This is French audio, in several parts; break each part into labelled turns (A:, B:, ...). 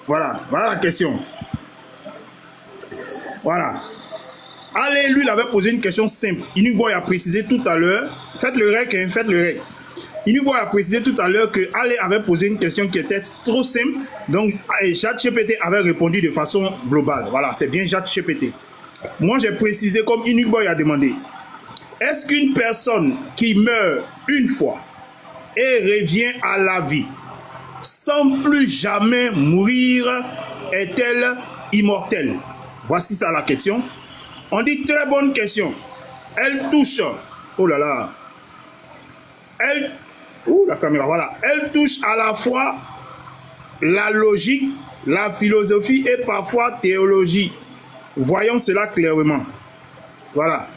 A: Voilà, voilà la question. Voilà. Allez, lui, il avait posé une question simple. Inuboy a précisé tout à l'heure. Faites le rec, hein, faites le rec. Inuboy a précisé tout à l'heure que Ale avait posé une question qui était trop simple. Donc, ChatGPT avait répondu de façon globale. Voilà, c'est bien ChatGPT. Moi, j'ai précisé comme Inuboy a demandé. Est-ce qu'une personne qui meurt une fois et revient à la vie sans plus jamais mourir est-elle immortelle? Voici ça la question. On dit très bonne question. Elle touche. Oh là là. La caméra, voilà. Elle touche à la fois la logique, la philosophie et parfois théologie. Voyons cela clairement. Voilà.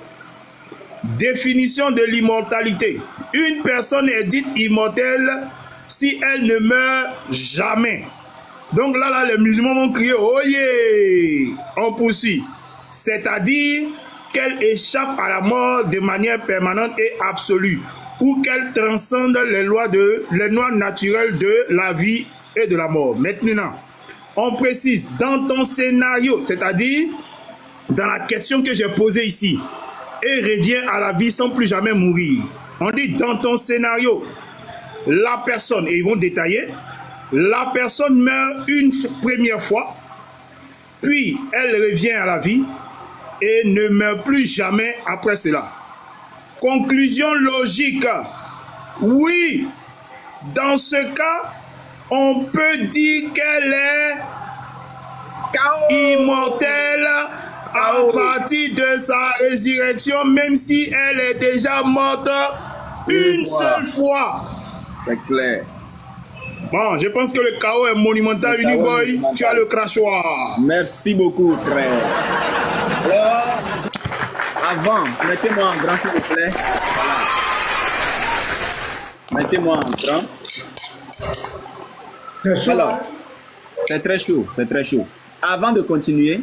A: Définition de l'immortalité. Une personne est dite immortelle si elle ne meurt jamais. Donc là, les musulmans vont crier « Oyez !» On poursuit. C'est-à-dire qu'elle échappe à la mort de manière permanente et absolue, ou qu'elle transcende les lois naturelles de la vie et de la mort. Maintenant, on précise dans ton scénario, c'est-à-dire dans la question que j'ai posée ici, et revient à la vie sans plus jamais mourir. On dit dans ton scénario, la personne, et ils vont détailler, la personne meurt une première fois, puis elle revient à la vie et ne meurt plus jamais après cela. Conclusion logique. Oui, dans ce cas, on peut dire qu'elle est immortelle à partir de sa résurrection, même si elle est déjà morte une seule fois.
B: C'est clair.
A: Bon, je pense que le chaos est monumental, Uniboy. Tu as le crachoir.
B: Merci beaucoup, frère. Alors, avant, mettez-moi en grand, s'il vous plaît. Voilà. Mettez-moi en grand.
A: C'est chaud.
B: Alors, c'est très chaud, c'est très chaud. Avant de continuer,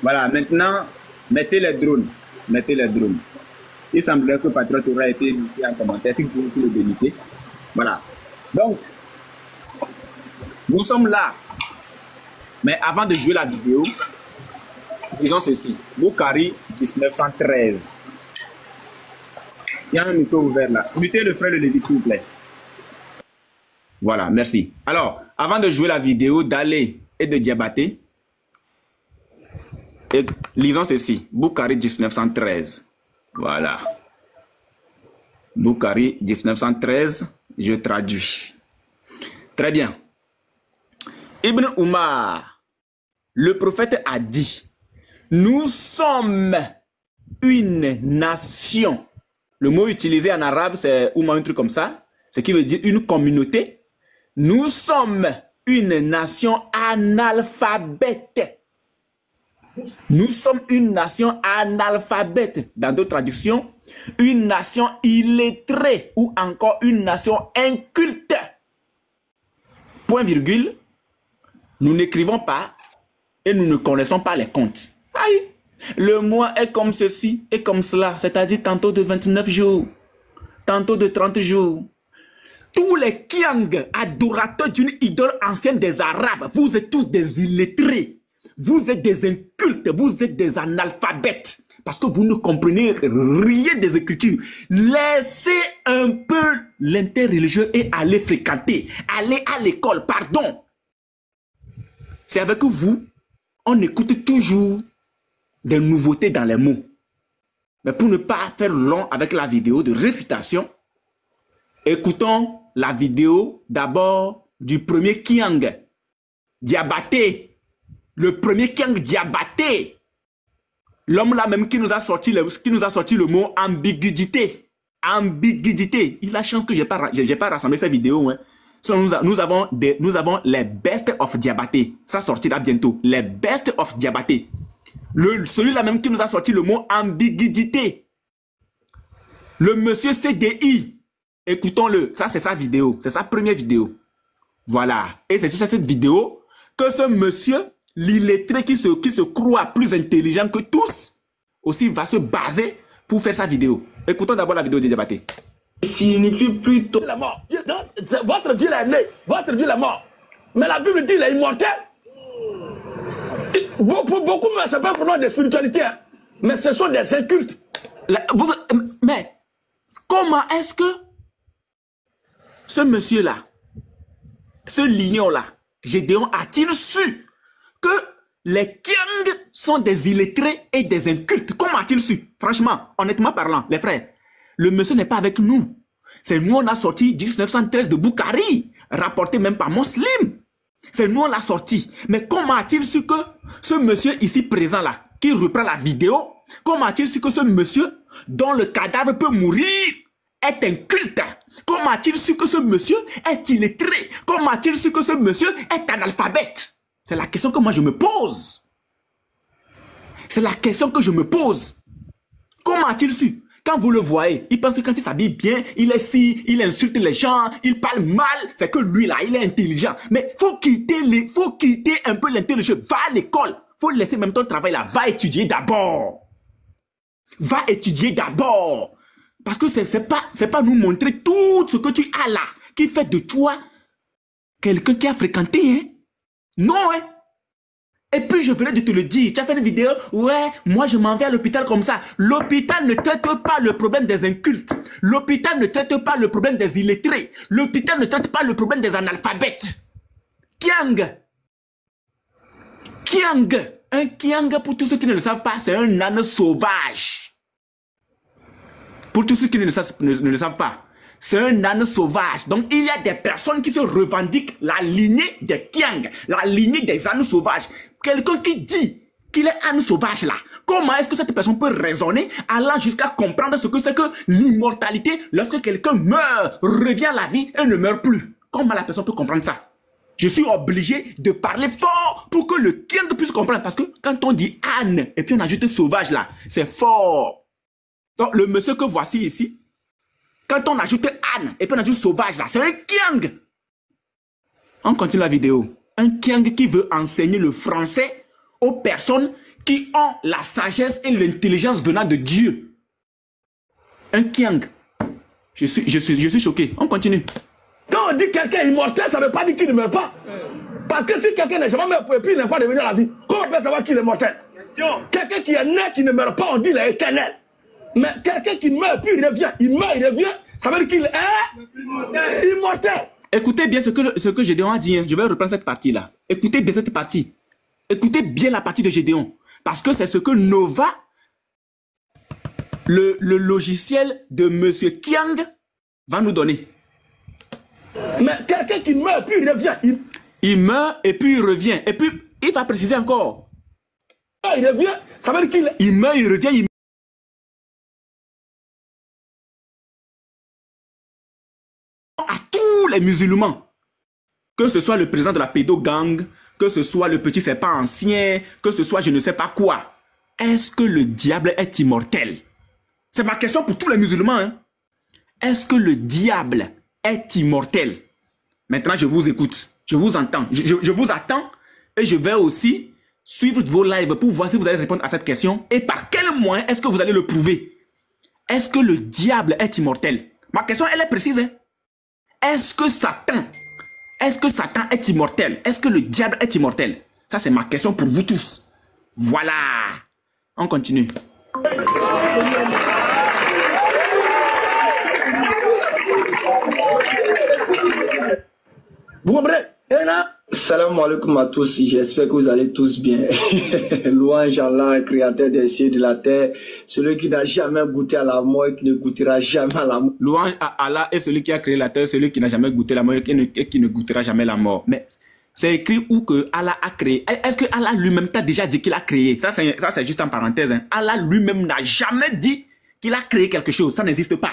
B: voilà, maintenant, mettez les drones. Mettez les drones. Il semblerait que Patriote aurait été mis en commentaire, si vous pouvez le déliter. Voilà. Donc, nous sommes là. Mais avant de jouer la vidéo, disons ceci. Boukari 1913. Il y a un micro ouvert là. Mutez le frère de Lévi, s'il vous plaît. Voilà, merci. Alors, avant de jouer la vidéo d'Alé et de Diabaté, lisons ceci. Boukari 1913. Voilà. Boukari 1913, je traduis. Très bien. Ibn Umar, le prophète a dit, nous sommes une nation. Le mot utilisé en arabe, c'est Ouma, un truc comme ça, ce qui veut dire une communauté. Nous sommes une nation analphabète. Nous sommes une nation analphabète. Dans d'autres traductions, une nation illettrée ou encore une nation inculte. Point virgule. Nous n'écrivons pas et nous ne connaissons pas les comptes. Aïe. Le mois est comme ceci et comme cela, c'est-à-dire tantôt de 29 jours, tantôt de 30 jours. Tous les Kiang, adorateurs d'une idole ancienne des Arabes, vous êtes tous des illettrés, vous êtes des incultes, vous êtes des analphabètes, parce que vous ne comprenez rien des Écritures. Laissez un peu l'interreligieux et allez fréquenter, allez à l'école, pardon. C'est avec vous, on écoute toujours des nouveautés dans les mots. Mais pour ne pas faire long avec la vidéo de réfutation, écoutons la vidéo d'abord du premier Kiang, Diabaté. Le premier Kiang Diabaté. L'homme là même qui nous a sorti le mot ambiguïté. Ambiguïté. Il a chance que je n'ai pas rassemblé ces vidéos. Hein. Nous avons les best of Diabaté. Ça sortira bientôt. Les best of Diabaté. Celui-là même qui nous a sorti le mot ambiguïté. Le monsieur CDI. Écoutons-le. Ça, c'est sa vidéo. C'est sa première vidéo. Voilà. Et c'est sur cette vidéo que ce monsieur, l'illettré qui se croit plus intelligent que tous, aussi va se baser pour faire sa vidéo. Écoutons d'abord la vidéo de Diabaté.
C: Signifie plutôt la mort. Votre Dieu est né, votre Dieu est mort. Mais la Bible dit qu'il est immortel. Pour beaucoup, ce n'est pas un problème de spiritualité, hein. Mais ce sont des incultes.
B: Mais comment est-ce que ce monsieur-là, ce lion-là, Gédéon, a-t-il su que les Kiang sont des illettrés et des incultes? Comment a-t-il su? Franchement, honnêtement parlant, les frères, le monsieur n'est pas avec nous. C'est nous, on a sorti 1913 de Bukhari, rapporté même par Muslim. C'est nous, on l'a sorti. Mais comment a-t-il su que ce monsieur ici présent là, qui reprend la vidéo, comment a-t-il su que ce monsieur, dont le cadavre peut mourir, est inculte? Comment a-t-il su que ce monsieur est illettré? Comment a-t-il su que ce monsieur est analphabète? C'est la question que moi je me pose. C'est la question que je me pose. Comment a-t-il su? Quand vous le voyez, il pense que quand il s'habille bien, il est si, il insulte les gens, il parle mal, c'est que lui là, il est intelligent. Mais faut quitter un peu l'intelligence. Va à l'école. Faut laisser même ton travail là. Va étudier d'abord. Va étudier d'abord. Parce que c'est pas nous montrer tout ce que tu as là, qui fait de toi quelqu'un qui a fréquenté, hein. Non, hein. Et puis je venais de te le dire, tu as fait une vidéo, ouais, moi je m'en vais à l'hôpital comme ça. L'hôpital ne traite pas le problème des incultes. L'hôpital ne traite pas le problème des illettrés. L'hôpital ne traite pas le problème des analphabètes. Kiang. Kiang. Un Kiang, pour tous ceux qui ne le savent pas, c'est un âne sauvage. Pour tous ceux qui ne le savent pas, c'est un âne sauvage. Donc, il y a des personnes qui se revendiquent la lignée des Kiang, la lignée des ânes sauvages. Quelqu'un qui dit qu'il est âne sauvage là, comment est-ce que cette personne peut raisonner allant jusqu'à comprendre ce que c'est que l'immortalité lorsque quelqu'un meurt, revient à la vie et ne meurt plus? Comment la personne peut comprendre ça? Je suis obligé de parler fort pour que le Kiang puisse comprendre. Parce que quand on dit âne et puis on ajoute sauvage là, c'est fort. Donc, le monsieur que voici ici, quand on ajoute âne et puis on ajoute sauvage là, c'est un Kiang. On continue la vidéo. Un Kiang qui veut enseigner le français aux personnes qui ont la sagesse et l'intelligence venant de Dieu. Un Kiang. Je suis choqué. On continue.
C: Quand on dit quelqu'un est immortel, ça ne veut pas dire qu'il ne meurt pas. Parce que si quelqu'un n'est jamais mort et puis il n'est pas devenu à la vie, comment on peut savoir qu'il est mortel? Quelqu'un qui est né, qui ne meurt pas, on dit qu'il est éternel. Mais quelqu'un qui meurt, puis il revient, ça veut dire qu'il est immortel.
B: Écoutez bien ce que Gédéon a dit. Hein. Je vais reprendre cette partie-là. Écoutez bien cette partie. Écoutez bien la partie de Gédéon. Parce que c'est ce que Nova, le logiciel de Monsieur Kiang, va nous donner.
C: Mais quelqu'un qui meurt, puis il revient.
B: Il meurt et puis il revient. Et puis, il va préciser encore.
C: Il revient, ça veut dire qu'il...
B: Il meurt, il revient, à tous les musulmans, que ce soit le président de la pédogang, que ce soit le petit serpent ancien, que ce soit je ne sais pas quoi. Est-ce que le diable est immortel? C'est ma question pour tous les musulmans. Hein? Est-ce que le diable est immortel? Maintenant, je vous écoute. Je vous entends. Je vous attends et je vais aussi suivre vos lives pour voir si vous allez répondre à cette question et par quel moyen est-ce que vous allez le prouver. Est-ce que le diable est immortel? Ma question, elle est précise. Hein? Est-ce que Satan est immortel? Est-ce que le diable est immortel? Ça, c'est ma question pour vous tous. Voilà. On continue.
C: Vous comprenez?
D: Salam alaikum à tous, j'espère que vous allez tous bien. Louange à Allah, créateur des cieux et de la terre, celui qui n'a jamais goûté à la mort et qui ne goûtera jamais à la mort.
B: Louange à Allah et celui qui a créé la terre, celui qui n'a jamais goûté la mort et qui ne goûtera jamais la mort. Mais c'est écrit où que Allah a créé. Est-ce que Allah lui-même t'a déjà dit qu'il a créé? Ça c'est juste en parenthèse. Hein. Allah lui-même n'a jamais dit qu'il a créé quelque chose. Ça n'existe pas.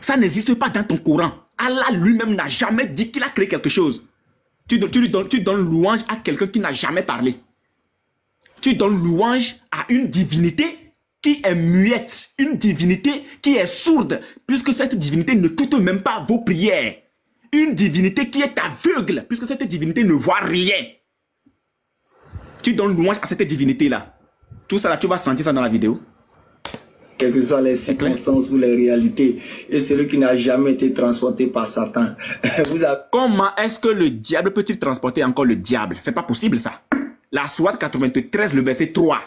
B: Ça n'existe pas dans ton Coran. Allah lui-même n'a jamais dit qu'il a créé quelque chose. Tu donnes louange à quelqu'un qui n'a jamais parlé. Tu donnes louange à une divinité qui est muette, une divinité qui est sourde, puisque cette divinité ne écoute même pas vos prières. Une divinité qui est aveugle, puisque cette divinité ne voit rien. Tu donnes louange à cette divinité-là. Tout ça, là, tu vas sentir ça dans la vidéo.
D: Quelles que soient les circonstances ou les réalités, et celui qui n'a jamais été transporté par Satan.
B: Comment est-ce que le diable peut-il transporter encore le diable? C'est pas possible ça. la Sourate 93, le verset 3.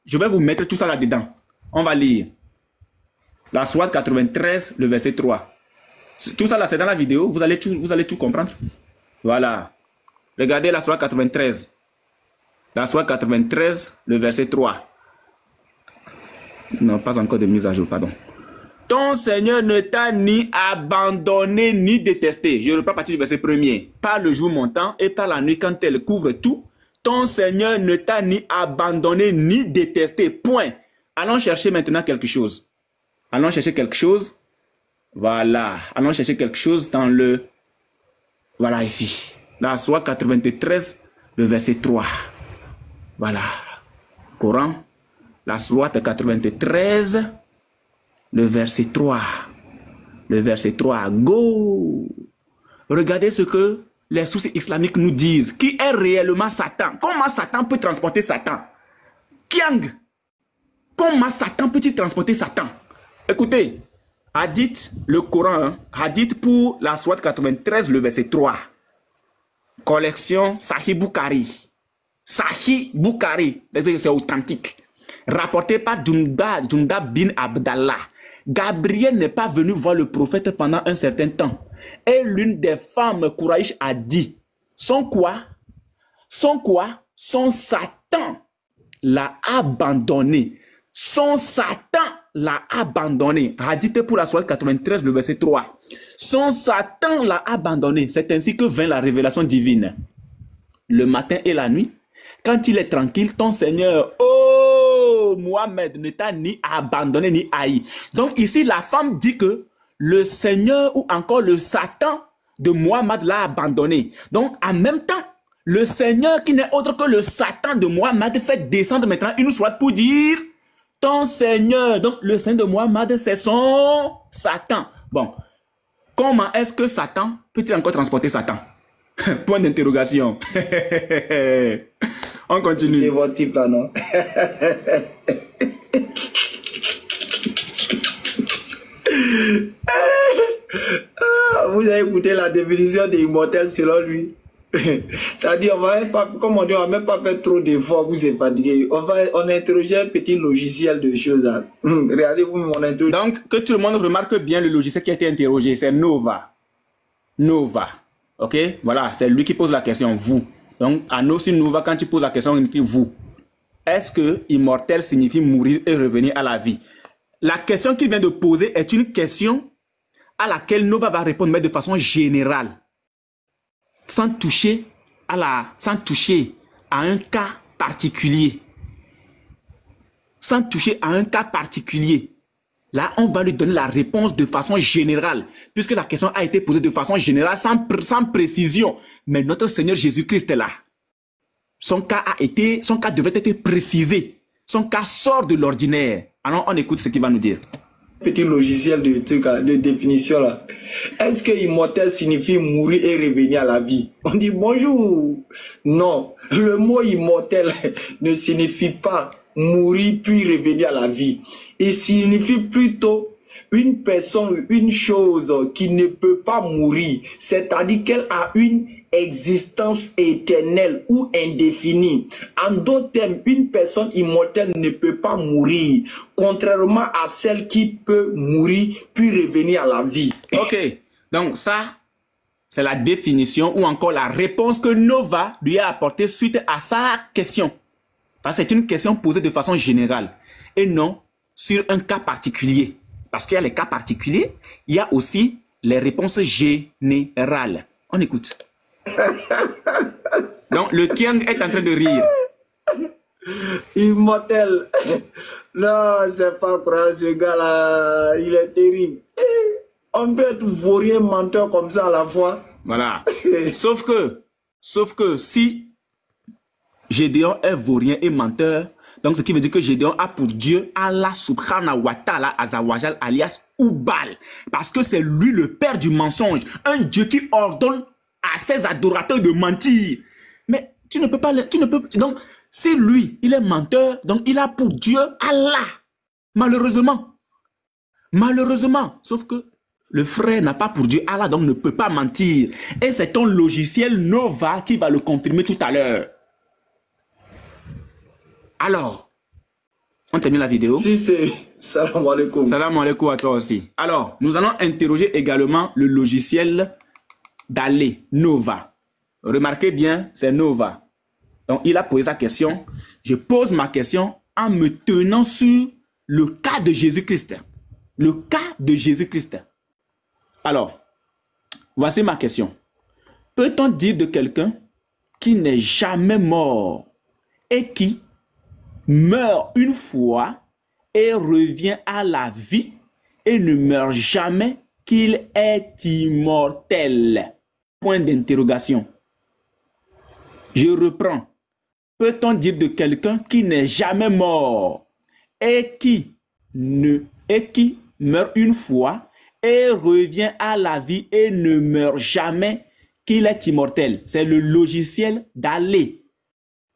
B: Je vais vous mettre tout ça là-dedans. On va lire. La Sourate 93, le verset 3. Tout ça là, c'est dans la vidéo. Vous allez tout comprendre. Voilà. Regardez la Sourate 93. La Sourate 93, le verset 3. Non, pas encore de mise à jour, pardon. Ton Seigneur ne t'a ni abandonné ni détesté. Je reprends à partir du verset 1er. Par le jour montant et par la nuit quand elle couvre tout. Ton Seigneur ne t'a ni abandonné ni détesté. Point. Allons chercher maintenant quelque chose. Allons chercher quelque chose. Voilà. Allons chercher quelque chose dans le... Voilà ici. La Sourate 93, le verset 3. Voilà. Coran. La Sourate 93, le verset 3. Le verset 3. Go! Regardez ce que les sources islamiques nous disent. Qui est réellement Satan? Comment Satan peut transporter Satan? Kiang! Comment Satan peut-il transporter Satan? Écoutez, hadith, le Coran, hein, hadith pour la Sourate 93, le verset 3. Collection Sahih Bukhari. Sahih Bukhari, c'est authentique. Rapporté par Junda bin Abdallah. Gabriel n'est pas venu voir le prophète pendant un certain temps. Et l'une des femmes Kouraïch a dit, son Satan l'a abandonné. Son Satan l'a abandonné. Hadith pour la Sourate 93, le verset 3. Son Satan l'a abandonné. C'est ainsi que vint la révélation divine. Le matin et la nuit, quand il est tranquille, ton Seigneur, oh, Mohamed ne t'a ni abandonné ni haï. Donc ici, la femme dit que le Seigneur ou encore le Satan de Mohamed l'a abandonné. Donc en même temps, le Seigneur qui n'est autre que le Satan de Mohamed fait descendre maintenant une sourate pour dire ton Seigneur. Donc le Seigneur de Mohamed, c'est son Satan. Bon, comment est-ce que Satan peut-il encore transporter Satan? Point d'interrogation. On continue.
D: C'est votre type là, non? Vous avez écouté la définition des immortels selon lui. C'est-à-dire, comme on dit, on va même pas faire trop d'efforts, vous êtes fatigué. On a interrogé un petit logiciel de choses. Hein. Regardez-vous mon interrogé.
B: Donc, que tout le monde remarque bien le logiciel qui a été interrogé, c'est Nova. Nova. Ok? Voilà, c'est lui qui pose la question, vous. Donc, à Nossi Nova, quand tu poses la question, on écrit vous. Est-ce que immortel signifie mourir et revenir à la vie? La question qu'il vient de poser est une question à laquelle Nova va répondre, mais de façon générale. Sans toucher à un cas particulier. Sans toucher à un cas particulier. Là, on va lui donner la réponse de façon générale, puisque la question a été posée de façon générale, sans précision. Mais notre Seigneur Jésus-Christ est là. Son cas devrait être précisé. Son cas sort de l'ordinaire. Alors, on écoute ce qu'il va nous dire.
D: Petit logiciel de définition là. Est-ce que immortel signifie mourir et revenir à la vie? On dit bonjour. Non, le mot immortel ne signifie pas mourir puis revenir à la vie. Il signifie plutôt une personne, une chose qui ne peut pas mourir, c'est-à-dire qu'elle a une existence éternelle ou indéfinie. En d'autres termes, une personne immortelle ne peut pas mourir, contrairement à celle qui peut mourir puis revenir à la vie.
B: Ok, donc ça, c'est la définition ou encore la réponse que Nova lui a apportée suite à sa question. Parce que c'est une question posée de façon générale et non sur un cas particulier. Parce qu'il y a les cas particuliers, il y a aussi les réponses générales. On écoute. Donc, le Kiang est en train de rire.
D: Immortel. Non, c'est pas grave, ce gars-là, il est terrible. On peut être vaurien, menteur comme ça à la fois.
B: Voilà. Sauf que si Gédéon est vaurien et menteur, donc ce qui veut dire que Gédéon a pour Dieu Allah subhanahu wa ta'ala azawajal alias Oubal. Parce que c'est lui le père du mensonge. Un Dieu qui ordonne à ses adorateurs de mentir. Mais tu ne peux pas... donc, si lui, il est menteur, donc il a pour Dieu Allah. Malheureusement. Sauf que le frère n'a pas pour Dieu Allah, donc ne peut pas mentir. Et c'est ton logiciel Nova qui va le confirmer tout à l'heure. Alors, on termine la vidéo.
D: Si c'est... Salam alaikum.
B: Salam alaikum à toi aussi. Alors, nous allons interroger également le logiciel d'Alé, Nova. Remarquez bien, c'est Nova. Donc, il a posé sa question. Je pose ma question en me tenant sur le cas de Jésus-Christ. Le cas de Jésus-Christ. Alors, voici ma question. Peut-on dire de quelqu'un qui n'est jamais mort et qui meurt une fois et revient à la vie et ne meurt jamais qu'il est immortel? Point d'interrogation. Je reprends. Peut-on dire de quelqu'un qui n'est jamais mort et qui meurt une fois et revient à la vie et ne meurt jamais qu'il est immortel? C'est le logiciel d'Alé.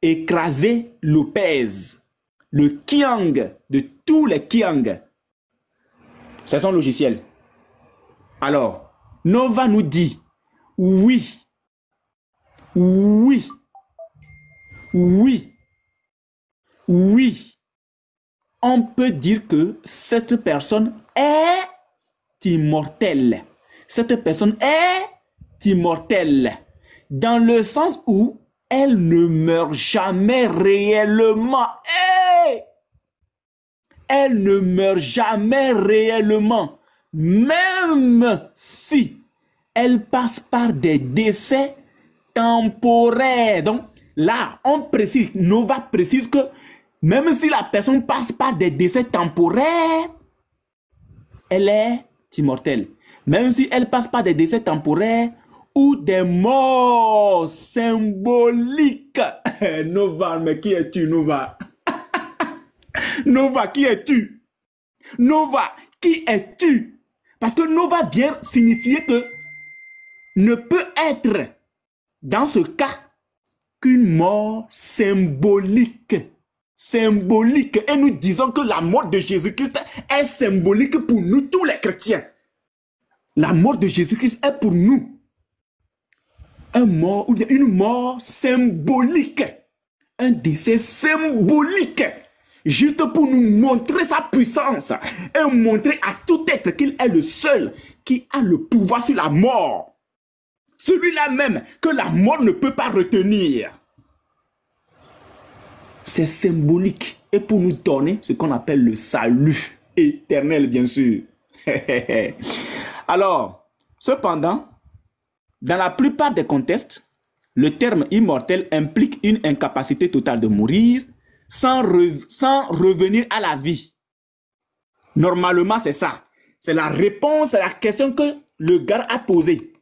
B: Écraser Lopez. Le Kiang de tous les Kiang. C'est son logiciel. Alors, Nova nous dit oui, oui, oui, oui. On peut dire que cette personne est immortelle. Cette personne est immortelle. Dans le sens où elle ne meurt jamais réellement. Hey! Elle ne meurt jamais réellement. Même si elle passe par des décès temporaires. Donc là, on précise, Nova précise que même si la personne passe par des décès temporaires, elle est immortelle. Même si elle passe par des décès temporaires, ou des morts symboliques. Nova, mais qui es-tu, Nova? Nova, qui es-tu? Nova, qui es-tu? Parce que Nova vient signifier que ne peut être, dans ce cas, qu'une mort symbolique. Symbolique. Et nous disons que la mort de Jésus-Christ est symbolique pour nous, tous les chrétiens. La mort de Jésus-Christ est pour nous un mort ou bien une mort symbolique, un décès symbolique, juste pour nous montrer sa puissance et montrer à tout être qu'il est le seul qui a le pouvoir sur la mort. Celui-là même que la mort ne peut pas retenir. C'est symbolique et pour nous donner ce qu'on appelle le salut éternel, bien sûr. Alors, cependant, dans la plupart des contextes, le terme immortel implique une incapacité totale de mourir sans revenir à la vie. Normalement, c'est ça. C'est la réponse à la question que le gars a posée.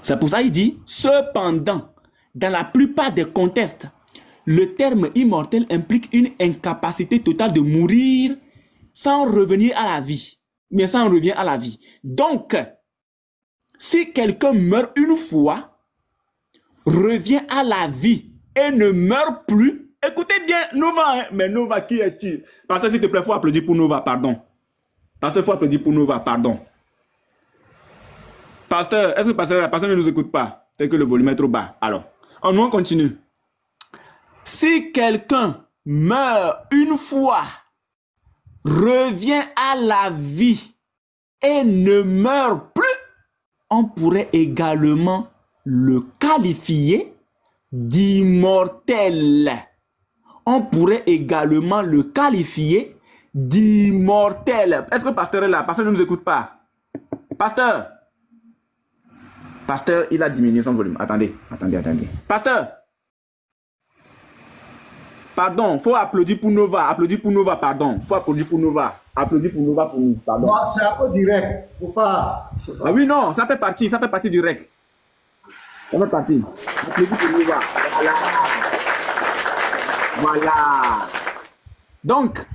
B: C'est pour ça qu'il dit, cependant, dans la plupart des contextes, le terme immortel implique une incapacité totale de mourir sans revenir à la vie. Mais sans revient à la vie. Donc, si quelqu'un meurt une fois, revient à la vie et ne meurt plus, écoutez bien, Nova, hein? Mais Nova, qui es-tu? Pasteur, s'il te plaît, il faut applaudir pour Nova, pardon. Pasteur, il faut applaudir pour Nova, pardon. Pasteur, est-ce que la personne ne nous écoute pas? C'est que le volume est trop bas. Alors, on continue. Si quelqu'un meurt une fois, revient à la vie et ne meurt plus, on pourrait également le qualifier d'immortel. On pourrait également le qualifier d'immortel. Est-ce que pasteur est là? Pasteur ne nous écoute pas. Pasteur. Pasteur, il a diminué son volume. Attendez. Pasteur. Pardon, il faut applaudir pour Nova. Applaudis pour Nova, pardon. Il faut applaudir pour Nova. Applaudis pour Nova pour nous, pardon.
E: Non, c'est un peu direct. Faut pas...
B: Ah oui, non, ça fait partie du rec. Ça fait partie. Applaudis pour Nova. Voilà. Donc,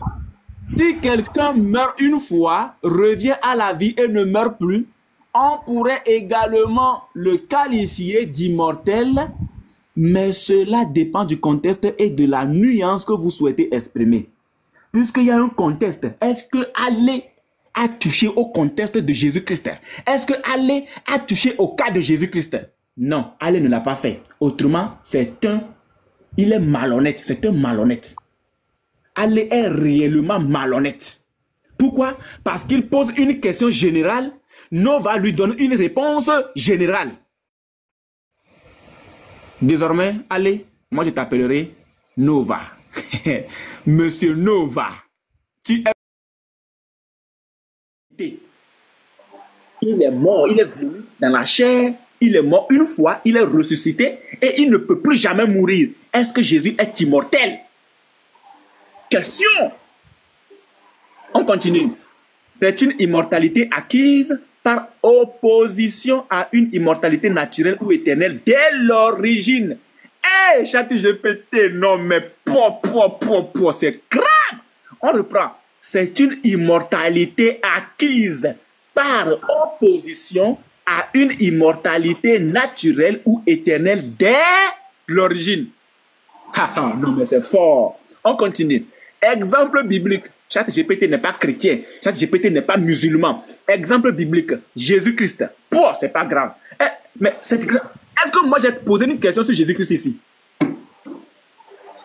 B: si quelqu'un meurt une fois, revient à la vie et ne meurt plus, on pourrait également le qualifier d'immortel, mais cela dépend du contexte et de la nuance que vous souhaitez exprimer. Puisqu'il y a un contexte, est-ce que Allé a touché au contexte de Jésus-Christ? Est-ce que Allé a touché au cas de Jésus-Christ? Non, Allé ne l'a pas fait. Autrement, c'est un Il est malhonnête. C'est un malhonnête. Ali est réellement malhonnête. Pourquoi? Parce qu'il pose une question générale. Nova lui donne une réponse générale. Désormais, allez, moi je t'appellerai Nova. Monsieur Nova, tu es... Il est mort, il est venu dans la chair, il est mort une fois, il est ressuscité et il ne peut plus jamais mourir. Est-ce que Jésus est immortel? Question. On continue. C'est une immortalité acquise par opposition à une immortalité naturelle ou éternelle dès l'origine. Hé, ChatGPT, non mais c'est grave. On reprend. C'est une immortalité acquise par opposition à une immortalité naturelle ou éternelle dès l'origine. Non mais c'est fort. On continue. Exemple biblique. ChatGPT n'est pas chrétien. ChatGPT n'est pas musulman. Exemple biblique. Jésus-Christ. C'est pas grave. Mais c'est grave. Est-ce que moi j'ai posé une question sur Jésus-Christ ici?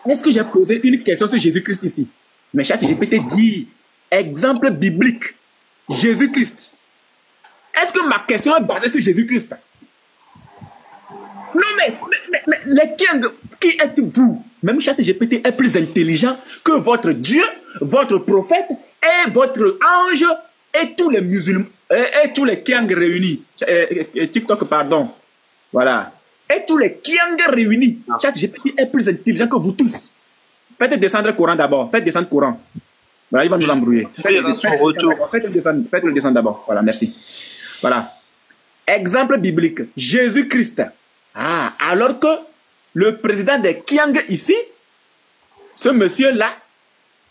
B: Est-ce que j'ai posé une question sur Jésus-Christ ici? Mais ChatGPT dit exemple biblique. Jésus-Christ. Est-ce que ma question est basée sur Jésus-Christ? Non mais les qui êtes-vous? Même ChatGPT est plus intelligent que votre Dieu, votre prophète et votre ange et tous les musulmans et tous les Kiang réunis. TikTok, pardon. Voilà. Et tous les Kiang réunis. ChatGPT est plus intelligent que vous tous. Faites descendre le Coran d'abord. Faites descendre le Coran. Voilà, il va nous embrouiller. Faites-le descendre d'abord. Voilà, merci. Voilà. Exemple biblique. Jésus-Christ. Alors que le président des Kiang ici, ce monsieur-là,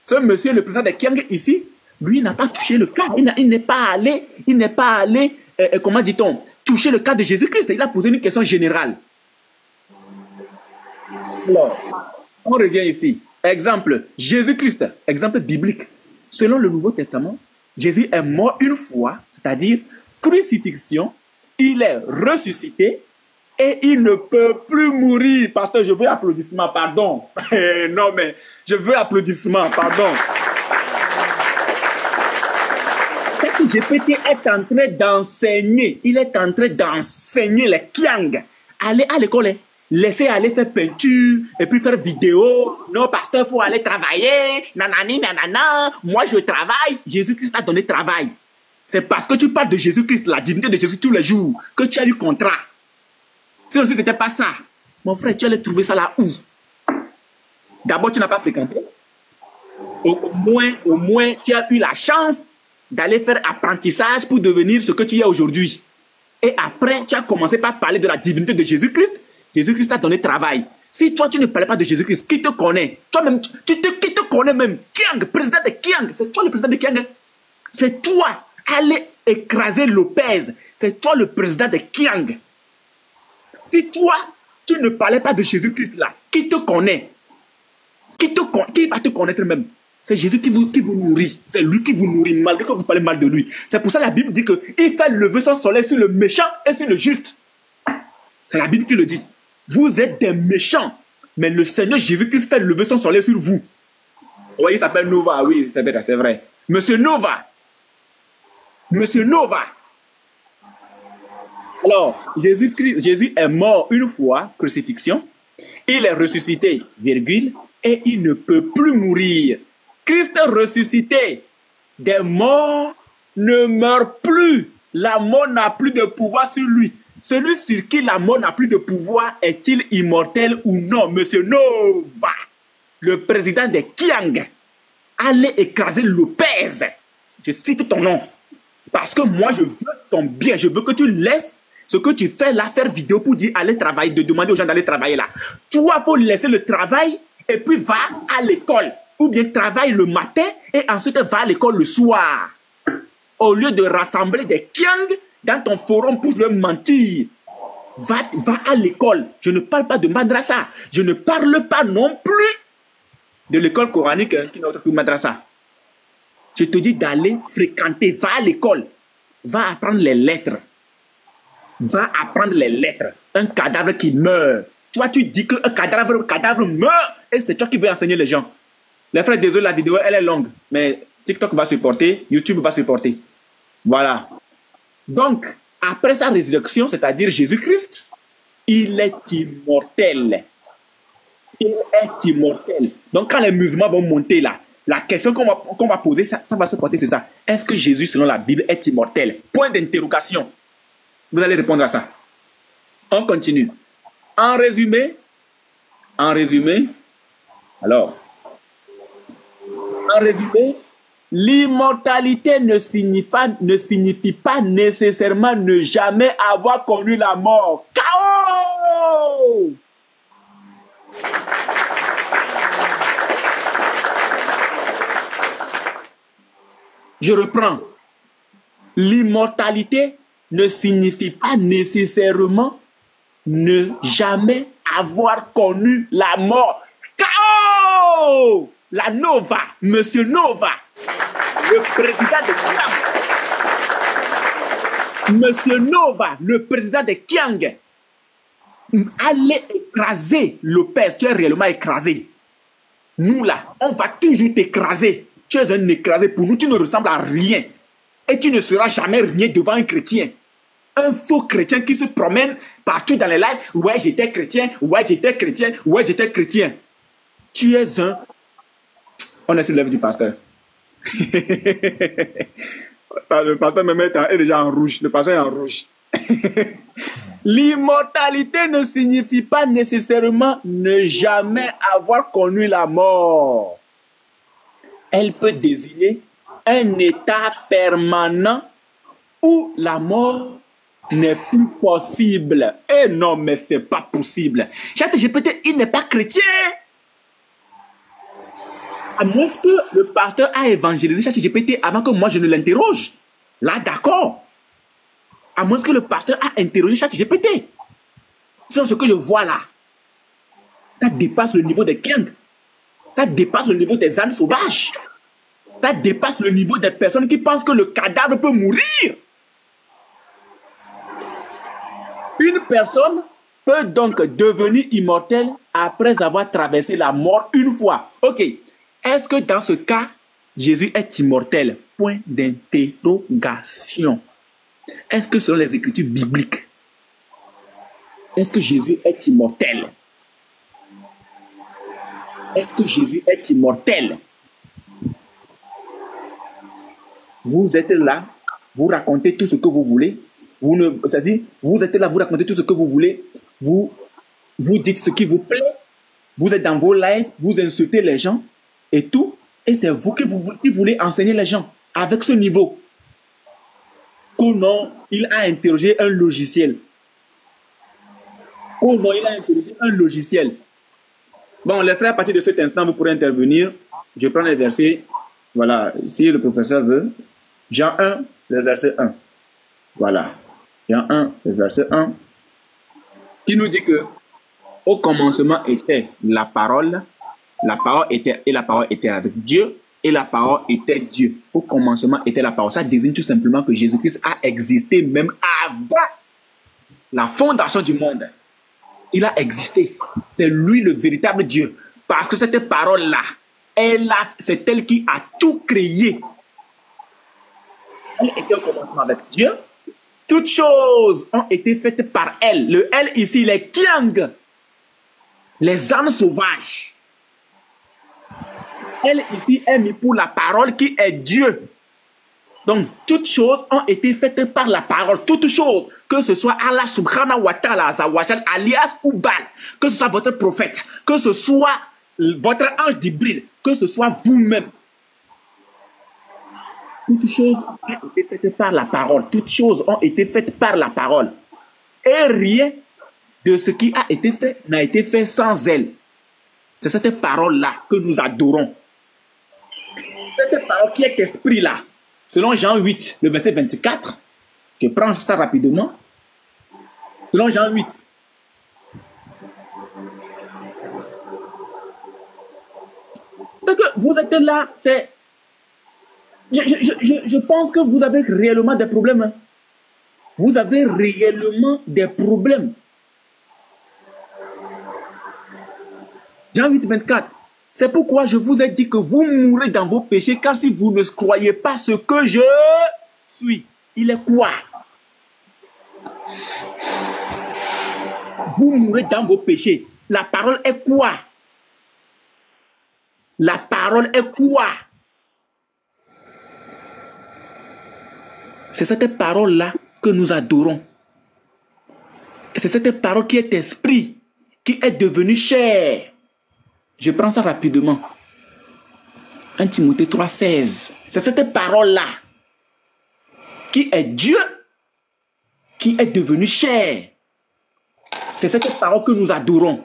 B: le président des Kiang ici, lui n'a pas touché le cas. Il n'est pas allé, comment dit-on, toucher le cas de Jésus-Christ. Il a posé une question générale. Alors, on revient ici. Exemple, Jésus-Christ, exemple biblique. Selon le Nouveau Testament, Jésus est mort une fois, c'est-à-dire crucifixion, il est ressuscité, et il ne peut plus mourir. Pasteur, je veux applaudissements, pardon. Non, mais je veux applaudissements, pardon. GPT est en train d'enseigner. Il est en train d'enseigner les Kiang. Allez à l'école, laissez aller faire peinture et puis faire vidéo. Non, pasteur, il faut aller travailler. Nanani, nanana. Moi, je travaille. Jésus-Christ a donné travail. C'est parce que tu parles de Jésus-Christ, la divinité de Jésus tous les jours, que tu as eu contrat. Si ce n'était pas ça, mon frère, tu allais trouver ça là où? D'abord, tu n'as pas fréquenté. Au moins, tu as eu la chance d'aller faire apprentissage pour devenir ce que tu es aujourd'hui. Et après, tu as commencé par parler de la divinité de Jésus-Christ. Jésus-Christ t'a donné travail. Si toi, tu ne parlais pas de Jésus-Christ, qui te connaît? Toi-même, qui te connaît même? Kiang, président de Kiang. C'est toi le président de Kiang. C'est toi. Allez écraser Lopez. C'est toi le président de Kiang. Si toi, tu ne parlais pas de Jésus-Christ là, qui te connaît? Qui va te connaître même? C'est Jésus qui vous nourrit. C'est lui qui vous nourrit, malgré que vous parlez mal de lui. C'est pour ça que la Bible dit qu'il fait lever son soleil sur le méchant et sur le juste. C'est la Bible qui le dit. Vous êtes des méchants, mais le Seigneur Jésus-Christ fait lever son soleil sur vous. Oui, il s'appelle Nova, oui, c'est vrai, c'est vrai. Monsieur Nova. Monsieur Nova. Alors, Jésus est mort une fois, crucifixion. Il est ressuscité, virgule, et il ne peut plus mourir. Christ ressuscité des morts ne meurt plus. La mort n'a plus de pouvoir sur lui. Celui sur qui la mort n'a plus de pouvoir, est-il immortel ou non? Monsieur Nova, le président des Kiang, allez écraser Lopez. Je cite ton nom. Parce que moi, je veux ton bien. Je veux que tu laisses ce que tu fais là, faire vidéo pour dire aller travailler, de demander aux gens d'aller travailler là. Toi, il faut laisser le travail et puis va à l'école. Ou bien travaille le matin et ensuite va à l'école le soir. Au lieu de rassembler des Kiang dans ton forum pour leur mentir. Va à l'école. Je ne parle pas de madrasa. Je ne parle pas non plus de l'école coranique qui n'est autre que madrasa. Je te dis d'aller fréquenter. Va à l'école. Va apprendre les lettres. Va apprendre les lettres. Un cadavre qui meurt. Toi, tu dis qu'un cadavre meurt et c'est toi qui veux enseigner les gens. Les frères, désolé, la vidéo, elle est longue. Mais TikTok va supporter, YouTube va supporter. Voilà. Donc, après sa résurrection, c'est-à-dire Jésus-Christ, il est immortel. Il est immortel. Donc, quand les musulmans vont monter là, la question qu'on va poser, ça va se porter, c'est ça. Est-ce que Jésus, selon la Bible, est immortel? Point d'interrogation. Vous allez répondre à ça. On continue. En résumé, l'immortalité ne signifie pas nécessairement ne jamais avoir connu la mort. KO! Je reprends. L'immortalité ne signifie pas nécessairement ne jamais avoir connu la mort. KO! La Nova, Monsieur Nova, le président de Kiang. Monsieur Nova, le président de Kiang, allait écraser Lopez. Tu es réellement écrasé. Nous là, on va toujours t'écraser. Tu es un écrasé. Pour nous, tu ne ressembles à rien. Et tu ne seras jamais rien devant un chrétien. Un faux chrétien qui se promène partout dans les lives. Ouais, j'étais chrétien. Ouais, j'étais chrétien. Ouais, j'étais chrétien. Tu es un... On est sur l'œuvre du pasteur. Le pasteur me met est déjà en rouge. Le pasteur est en rouge. L'immortalité ne signifie pas nécessairement ne jamais avoir connu la mort. Elle peut désigner un état permanent où la mort n'est plus possible. Eh non, mais c'est pas possible. ChatGPT, il n'est pas chrétien. À moins que le pasteur a évangélisé ChatGPT avant que moi je ne l'interroge. Là, d'accord. À moins que le pasteur a interrogé ChatGPT. C'est ce que je vois là. Ça dépasse le niveau des gangs. Ça dépasse le niveau des ânes sauvages. Ça dépasse le niveau des personnes qui pensent que le cadavre peut mourir. Une personne peut donc devenir immortelle après avoir traversé la mort une fois. Ok. Est-ce que dans ce cas, Jésus est immortel? Point d'interrogation. Est-ce que selon les Écritures bibliques, est-ce que Jésus est immortel? Est-ce que Jésus est immortel? Vous êtes là, vous racontez tout ce que vous voulez. C'est-à-dire, vous êtes là, vous racontez tout ce que vous voulez. Vous dites ce qui vous plaît. Vous êtes dans vos lives, vous insultez les gens et tout. Et c'est vous qui voulez enseigner les gens avec ce niveau. Oh non, il a interrogé un logiciel. Oh non, il a interrogé un logiciel. Bon, les frères, à partir de cet instant, vous pourrez intervenir. Je prends les versets. Voilà, si le professeur veut. Jean 1, le verset 1. Voilà. Jean 1, le verset 1. Qui nous dit que au commencement était la parole était, et la parole était avec Dieu, et la parole était Dieu. Au commencement était la parole. Ça désigne tout simplement que Jésus-Christ a existé même avant la fondation du monde. Il a existé. C'est lui le véritable Dieu. Parce que cette parole-là, c'est elle qui a tout créé. Elle était au commencement avec Dieu. Toutes choses ont été faites par elle. Le elle ici, les Kiang, les ânes sauvages. Elle ici est mise pour la parole qui est Dieu. Donc, toutes choses ont été faites par la parole. Toutes choses, que ce soit Allah subhanahu wa ta'ala, Azawajal, alias ou Baal, que ce soit votre prophète, que ce soit votre ange d'Ibril, que ce soit vous-même. Toutes choses ont été faites par la parole. Toutes choses ont été faites par la parole. Et rien de ce qui a été fait n'a été fait sans elle. C'est cette parole-là que nous adorons. Cette parole qui est esprit-là. Selon Jean 8, le verset 24, je prends ça rapidement. Selon Jean 8. Donc, vous êtes là, c'est... Je pense que vous avez réellement des problèmes. Vous avez réellement des problèmes. Jean 8, 24. C'est pourquoi je vous ai dit que vous mourrez dans vos péchés, car si vous ne croyez pas ce que je suis, il est quoi? Vous mourrez dans vos péchés. La parole est quoi? La parole est quoi? C'est cette parole-là que nous adorons. C'est cette parole qui est esprit, qui est devenue chair. Je prends ça rapidement. 1 Timothée 3, 16. C'est cette parole-là qui est Dieu, qui est devenue chair. C'est cette parole que nous adorons.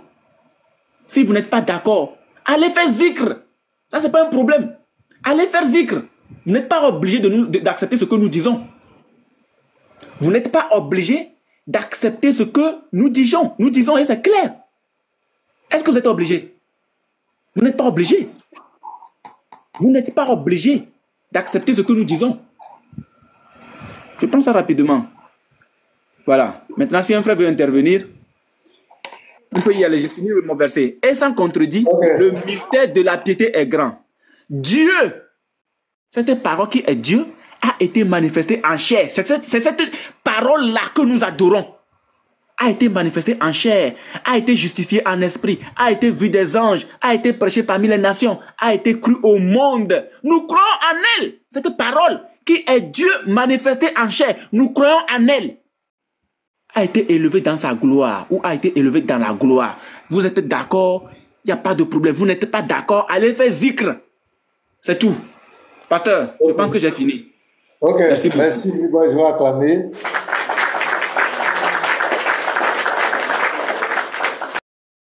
B: Si vous n'êtes pas d'accord, allez faire zikr. Ça, ce n'est pas un problème. Allez faire zikr. Vous n'êtes pas obligé d'accepter ce que nous disons. Vous n'êtes pas obligé d'accepter ce que nous disons. Nous disons et c'est clair. Est-ce que vous êtes obligé? Vous n'êtes pas obligé. Vous n'êtes pas obligé d'accepter ce que nous disons. Je prends ça rapidement. Voilà. Maintenant, si un frère veut intervenir, on peut y aller. J'ai fini mon verset. Et sans contredit, le mystère de la piété est grand. Dieu, cette parole qui est Dieu, a été manifestée en chair. C'est cette parole-là que nous adorons. A été manifestée en chair, a été justifiée en esprit, a été vue des anges, a été prêchée parmi les nations, a été crue au monde. Nous croyons en elle. Cette parole qui est Dieu manifesté en chair, nous croyons en elle. A été élevée dans sa gloire ou a été élevée dans la gloire. Vous êtes d'accord? Il n'y a pas de problème. Vous n'êtes pas d'accord? Allez faire zikr. C'est tout. Pasteur, je pense que j'ai fini.
E: Ok,
B: merci beaucoup.
E: Merci, je vais acclamer.